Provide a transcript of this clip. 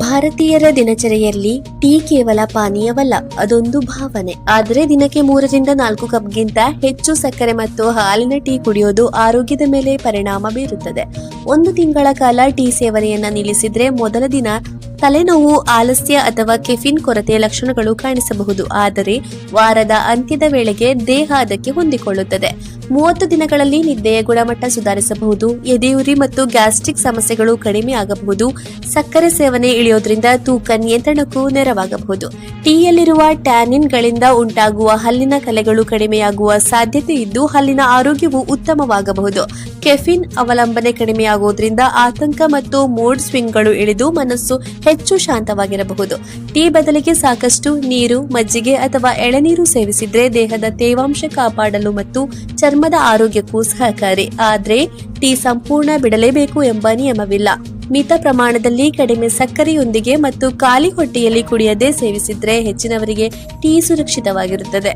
ಭಾರತೀಯರ ದಿನಚರಿಯಲ್ಲಿ ಟೀ ಕೇವಲ ಪಾನೀಯವಲ್ಲ, ಅದೊಂದು ಭಾವನೆ. ಆದರೆ ದಿನಕ್ಕೆ 3 ರಿಂದ 4 ಕಪ್ಗಿಂತ ಹೆಚ್ಚು ಸಕ್ಕರೆ ಮತ್ತು ಹಾಲಿನ ಟೀ ಕುಡಿಯೋದು ಆರೋಗ್ಯದ ಮೇಲೆ ಪರಿಣಾಮ ಬೀರುತ್ತದೆ. 1 ತಿಂಗಳ ಕಾಲ ಟೀ ಸೇವನೆಯನ್ನ ನಿಲ್ಲಿಸಿದ್ರೆ ಮೊದಲ ದಿನ ತಲೆನೋವು, ಆಲಸ್ಯ ಅಥವಾ ಕೆಫಿನ್ ಕೊರತೆಯ ಲಕ್ಷಣಗಳು ಕಾಣಿಸಬಹುದು. ಆದರೆ ವಾರದ ಅಂತ್ಯದ ವೇಳೆಗೆ ದೇಹ ಅದಕ್ಕೆ ಹೊಂದಿಕೊಳ್ಳುತ್ತದೆ. 30 ದಿನಗಳಲ್ಲಿ ನಿದ್ದೆಯ ಗುಣಮಟ್ಟ ಸುಧಾರಿಸಬಹುದು. ಎದೆಯುರಿ ಮತ್ತು ಗ್ಯಾಸ್ಟ್ರಿಕ್ ಸಮಸ್ಯೆಗಳು ಕಡಿಮೆ ಆಗಬಹುದು. ಸಕ್ಕರೆ ಸೇವನೆ ಇಳಿಯೋದ್ರಿಂದ ತೂಕ ನಿಯಂತ್ರಣಕ್ಕೂ ನೆರವಾಗಬಹುದು. ಟೀಯಲ್ಲಿರುವ ಟ್ಯಾನಿನ್ ಗಳಿಂದ ಉಂಟಾಗುವ ಹಲ್ಲಿನ ಕಲೆಗಳು ಕಡಿಮೆಯಾಗುವ ಸಾಧ್ಯತೆ ಇದ್ದು ಹಲ್ಲಿನ ಆರೋಗ್ಯವು ಉತ್ತಮವಾಗಬಹುದು. ಕೆಫಿನ್ ಅವಲಂಬನೆ ಕಡಿಮೆಯಾಗುವುದರಿಂದ ಆತಂಕ ಮತ್ತು ಮೂಡ್ ಸ್ವಿಂಗ್ಗಳು ಇಳಿದು ಮನಸ್ಸು ಹೆಚ್ಚು ಶಾಂತವಾಗಿರಬಹುದು. ಟೀ ಬದಲಿಗೆ ಸಾಕಷ್ಟು ನೀರು, ಮಜ್ಜಿಗೆ ಅಥವಾ ಎಳೆನೀರು ಸೇವಿಸಿದ್ರೆ ದೇಹದ ತೇವಾಂಶ ಕಾಪಾಡಲು ಮತ್ತು ಚರ್ಮದ ಆರೋಗ್ಯಕ್ಕೂ ಸಹಕಾರಿ. ಆದ್ರೆ ಟೀ ಸಂಪೂರ್ಣ ಬಿಡಲೇಬೇಕು ಎಂಬ ನಿಯಮವಿಲ್ಲ. ಮಿತ ಪ್ರಮಾಣದಲ್ಲಿ ಕಡಿಮೆ ಸಕ್ಕರೆಯೊಂದಿಗೆ ಮತ್ತು ಖಾಲಿ ಹೊಟ್ಟೆಯಲ್ಲಿ ಕುಡಿಯದೆ ಸೇವಿಸಿದ್ರೆ ಹೆಚ್ಚಿನವರಿಗೆ ಟೀ ಸುರಕ್ಷಿತವಾಗಿರುತ್ತದೆ.